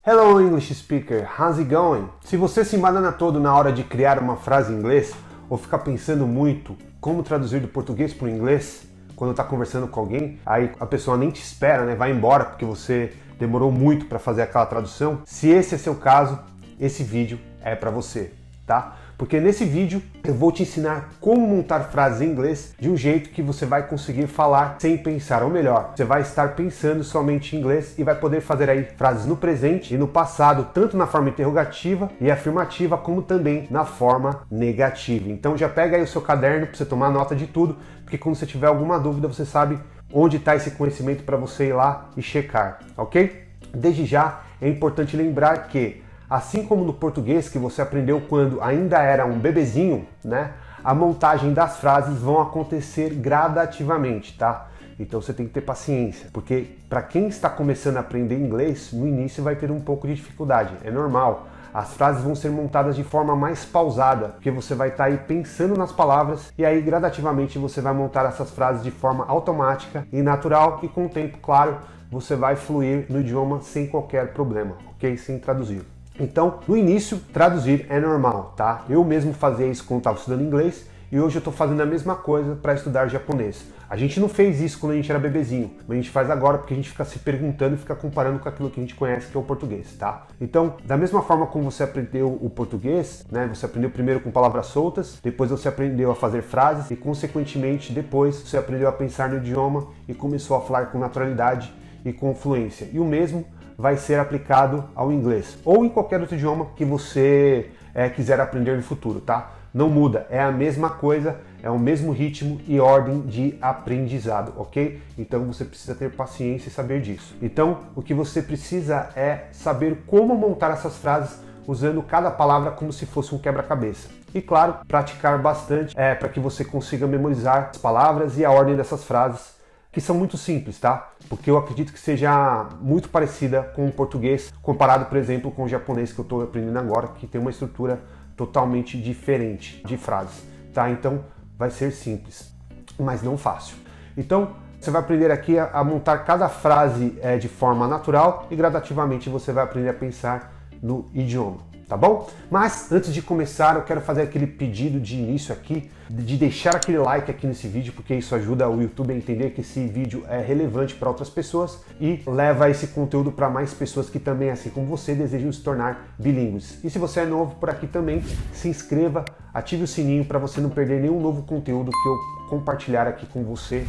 Hello English speaker, how's it going? Se você se embanana todo na hora de criar uma frase em inglês ou ficar pensando muito como traduzir do português para o inglês quando está conversando com alguém, aí a pessoa nem te espera, né? Vai embora porque você demorou muito para fazer aquela tradução. Se esse é seu caso, esse vídeo é para você, tá? Porque nesse vídeo eu vou te ensinar como montar frases em inglês de um jeito que você vai conseguir falar sem pensar, ou melhor, você vai estar pensando somente em inglês e vai poder fazer aí frases no presente e no passado, tanto na forma interrogativa e afirmativa, como também na forma negativa. Então já pega aí o seu caderno para você tomar nota de tudo, porque quando você tiver alguma dúvida você sabe onde está esse conhecimento para você ir lá e checar, ok? Desde já é importante lembrar que assim como no português que você aprendeu quando ainda era um bebezinho, né? A montagem das frases vão acontecer gradativamente, tá? Então você tem que ter paciência, porque para quem está começando a aprender inglês, no início vai ter um pouco de dificuldade, é normal. As frases vão ser montadas de forma mais pausada, porque você vai estar aí pensando nas palavras e aí gradativamente você vai montar essas frases de forma automática e natural e com o tempo, claro, você vai fluir no idioma sem qualquer problema, ok? Sem traduzir. Então, no início, traduzir é normal, tá? Eu mesmo fazia isso quando estava estudando inglês e hoje eu estou fazendo a mesma coisa para estudar japonês. A gente não fez isso quando a gente era bebezinho, mas a gente faz agora porque a gente fica se perguntando e fica comparando com aquilo que a gente conhece, que é o português, tá? Então, da mesma forma como você aprendeu o português, né? Você aprendeu primeiro com palavras soltas, depois você aprendeu a fazer frases e, consequentemente, depois você aprendeu a pensar no idioma e começou a falar com naturalidade e com fluência. E o mesmo vai ser aplicado ao inglês ou em qualquer outro idioma que você quiser aprender no futuro, tá? Não muda, é a mesma coisa, é o mesmo ritmo e ordem de aprendizado, ok? Então você precisa ter paciência e saber disso. Então o que você precisa é saber como montar essas frases usando cada palavra como se fosse um quebra-cabeça. E claro, praticar bastante para que você consiga memorizar as palavras e a ordem dessas frases, que são muito simples, tá? Porque eu acredito que seja muito parecida com o português, comparado, por exemplo, com o japonês que eu estou aprendendo agora, que tem uma estrutura totalmente diferente de frases, tá? Então, vai ser simples, mas não fácil. Então, você vai aprender aqui a montar cada frase de forma natural e gradativamente você vai aprender a pensar no idioma. Tá bom? Mas antes de começar eu quero fazer aquele pedido de início aqui, de deixar aquele like aqui nesse vídeo, porque isso ajuda o YouTube a entender que esse vídeo é relevante para outras pessoas e leva esse conteúdo para mais pessoas que também, assim como você, desejam se tornar bilíngues. E se você é novo por aqui também, se inscreva, ative o sininho para você não perder nenhum novo conteúdo que eu compartilhar aqui com você,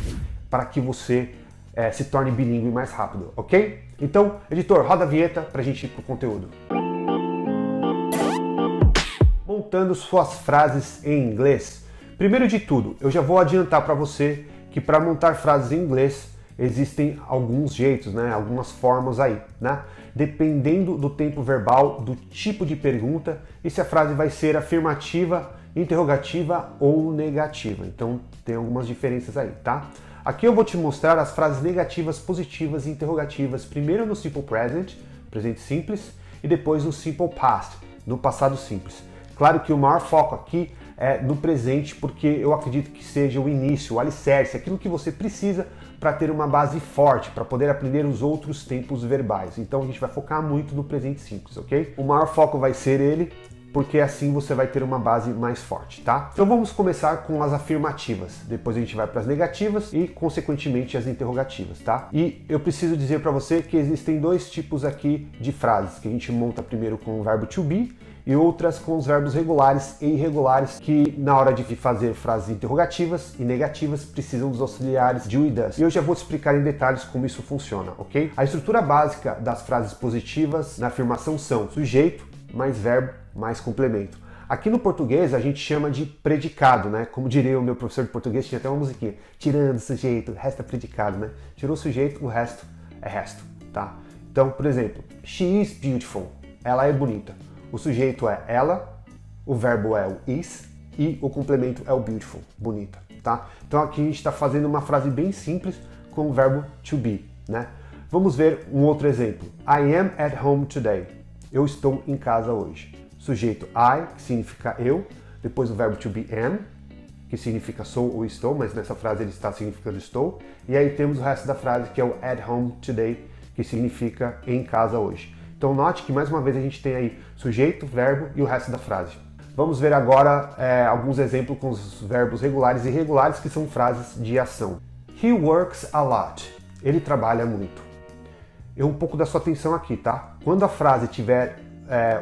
para que você se torne bilíngue mais rápido, ok? Então, editor, roda a vinheta para a gente ir pro conteúdo. Montando suas frases em inglês. Primeiro de tudo, eu já vou adiantar para você que para montar frases em inglês existem alguns jeitos, né? Algumas formas aí, né? Dependendo do tempo verbal, do tipo de pergunta e se a frase vai ser afirmativa, interrogativa ou negativa. Então tem algumas diferenças aí, tá? Aqui eu vou te mostrar as frases negativas, positivas e interrogativas, primeiro no simple present, presente simples, e depois no simple past, no passado simples. Claro que o maior foco aqui é no presente, porque eu acredito que seja o início, o alicerce, aquilo que você precisa para ter uma base forte, para poder aprender os outros tempos verbais. Então a gente vai focar muito no presente simples, ok? O maior foco vai ser ele, porque assim você vai ter uma base mais forte, tá? Então vamos começar com as afirmativas, depois a gente vai para as negativas e, consequentemente, as interrogativas, tá? E eu preciso dizer para você que existem dois tipos aqui de frases, que a gente monta primeiro com o verbo to be, e outras com os verbos regulares e irregulares, que na hora de fazer frases interrogativas e negativas precisam dos auxiliares do e does. E eu já vou te explicar em detalhes como isso funciona, ok? A estrutura básica das frases positivas na afirmação são sujeito, mais verbo, mais complemento. Aqui no português a gente chama de predicado, né? Como diria o meu professor de português, tinha até uma musiquinha, tirando o sujeito, o resto é predicado, né? Tirou o sujeito, o resto é resto, tá? Então, por exemplo, she is beautiful, ela é bonita. O sujeito é ela, o verbo é o is e o complemento é o beautiful, bonita, tá? Então aqui a gente está fazendo uma frase bem simples com o verbo to be, né? Vamos ver um outro exemplo. I am at home today. Eu estou em casa hoje. Sujeito I, que significa eu, depois o verbo to be am, que significa sou ou estou, mas nessa frase ele está significando estou. E aí temos o resto da frase, que é o at home today, que significa em casa hoje. Então note que mais uma vez a gente tem aí sujeito, verbo e o resto da frase. Vamos ver agora alguns exemplos com os verbos regulares e irregulares, que são frases de ação. He works a lot. Ele trabalha muito. Um pouco da sua atenção aqui, tá? Quando a frase tiver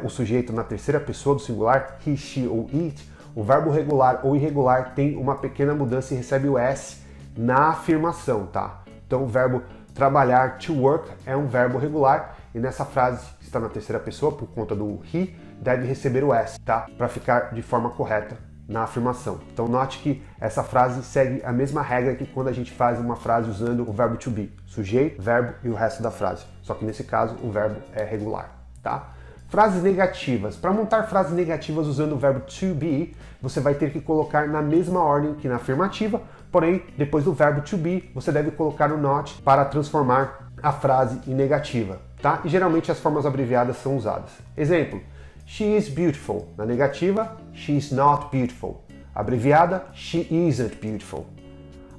o sujeito na terceira pessoa do singular, he, she ou it, o verbo regular ou irregular tem uma pequena mudança e recebe o S na afirmação, tá? Então o verbo trabalhar, to work, é um verbo regular e nessa frase está na terceira pessoa por conta do he, deve receber o S, tá? Para ficar de forma correta na afirmação. Então note que essa frase segue a mesma regra que quando a gente faz uma frase usando o verbo to be, sujeito, verbo e o resto da frase. Só que nesse caso o verbo é regular, tá? Frases negativas. Para montar frases negativas usando o verbo to be, você vai ter que colocar na mesma ordem que na afirmativa, porém, depois do verbo to be, você deve colocar o not para transformar a frase em negativa, tá? E geralmente as formas abreviadas são usadas. Exemplo: she is beautiful. Na negativa, she is not beautiful. Abreviada, she isn't beautiful.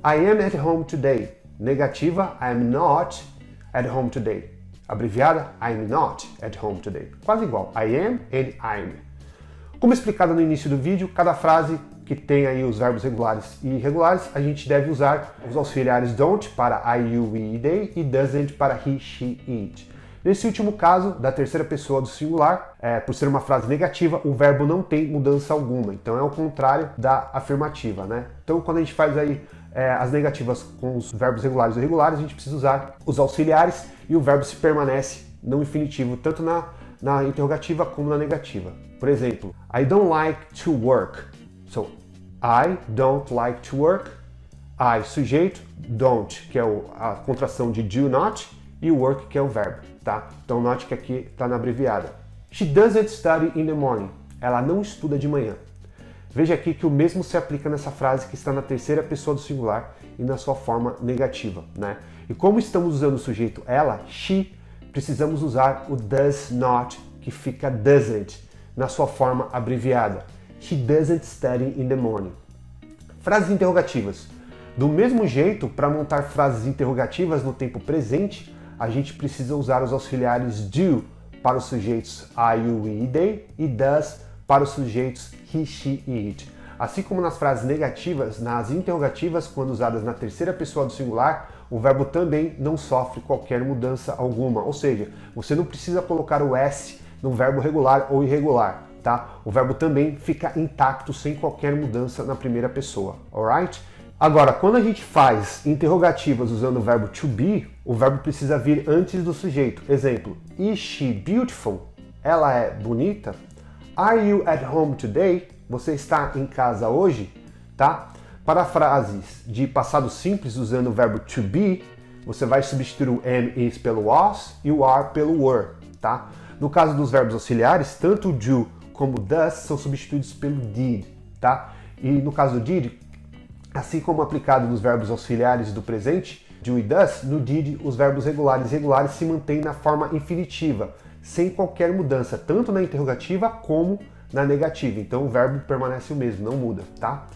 I am at home today. Negativa, I am not at home today. Abreviada, I'm not at home today. Quase igual, I am and I'm. Como explicado no início do vídeo, cada frase que tem aí os verbos regulares e irregulares, a gente deve usar os auxiliares don't para I, you, we e they e doesn't para he, she, it. Nesse último caso, da terceira pessoa do singular, por ser uma frase negativa, o verbo não tem mudança alguma. Então é o contrário da afirmativa, né? Então quando a gente faz aí as negativas com os verbos regulares e irregulares, a gente precisa usar os auxiliares e o verbo se permanece no infinitivo, tanto na interrogativa como na negativa. Por exemplo, I don't like to work. So, I don't like to work. I, sujeito, don't, que é a contração de do not, e work, que é o verbo, tá? Então note que aqui está na abreviada. She doesn't study in the morning. Ela não estuda de manhã. Veja aqui que o mesmo se aplica nessa frase que está na terceira pessoa do singular e na sua forma negativa, né? E como estamos usando o sujeito ela, she, precisamos usar o does not, que fica doesn't, na sua forma abreviada. She doesn't study in the morning. Frases interrogativas. Do mesmo jeito, para montar frases interrogativas no tempo presente, a gente precisa usar os auxiliares do para os sujeitos I, you, we e they e does para os sujeitos he, she e it. Assim como nas frases negativas, nas interrogativas, quando usadas na terceira pessoa do singular, o verbo também não sofre qualquer mudança alguma. Ou seja, você não precisa colocar o S no verbo regular ou irregular, tá? O verbo também fica intacto sem qualquer mudança na primeira pessoa, alright? Agora, quando a gente faz interrogativas usando o verbo to be, o verbo precisa vir antes do sujeito. Exemplo: is she beautiful? Ela é bonita? Are you at home today? Você está em casa hoje? Tá? Para frases de passado simples usando o verbo to be, você vai substituir o am, is pelo was e o are pelo were, tá? No caso dos verbos auxiliares, tanto o do como o does são substituídos pelo did, tá? E no caso do did, assim como aplicado nos verbos auxiliares do presente, do e does, no did os verbos regulares e irregulares se mantêm na forma infinitiva, sem qualquer mudança, tanto na interrogativa como na negativa. Então o verbo permanece o mesmo, não muda, tá?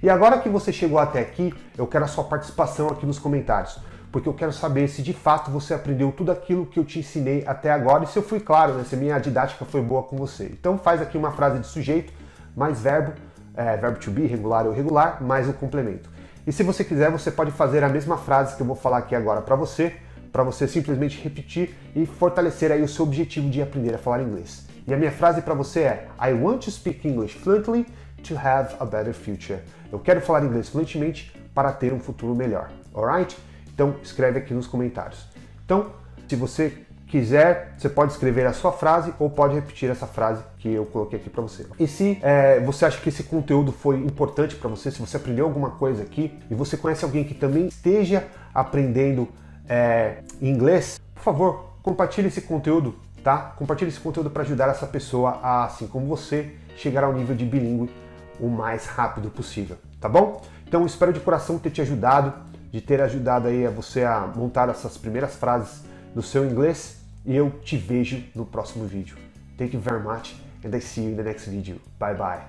E agora que você chegou até aqui, eu quero a sua participação aqui nos comentários, porque eu quero saber se de fato você aprendeu tudo aquilo que eu te ensinei até agora e se eu fui claro, né, se a minha didática foi boa com você. Então faz aqui uma frase de sujeito, mais verbo, verbo to be, regular ou irregular, mais o complemento. E se você quiser, você pode fazer a mesma frase que eu vou falar aqui agora para você simplesmente repetir e fortalecer aí o seu objetivo de aprender a falar inglês. E a minha frase para você é: I want to speak English fluently to have a better future. Eu quero falar inglês fluentemente para ter um futuro melhor, alright? Então escreve aqui nos comentários. Então, se você quiser, você pode escrever a sua frase ou pode repetir essa frase que eu coloquei aqui para você. E se você acha que esse conteúdo foi importante para você, se você aprendeu alguma coisa aqui e você conhece alguém que também esteja aprendendo inglês, por favor, compartilhe esse conteúdo, tá? Compartilhe esse conteúdo para ajudar essa pessoa a, assim como você, chegar ao nível de bilíngue o mais rápido possível, tá bom? Então espero de coração ter te ajudado, de ter ajudado aí a você a montar essas primeiras frases do seu inglês e eu te vejo no próximo vídeo. Thank you very much and I see you in the next video. Bye bye.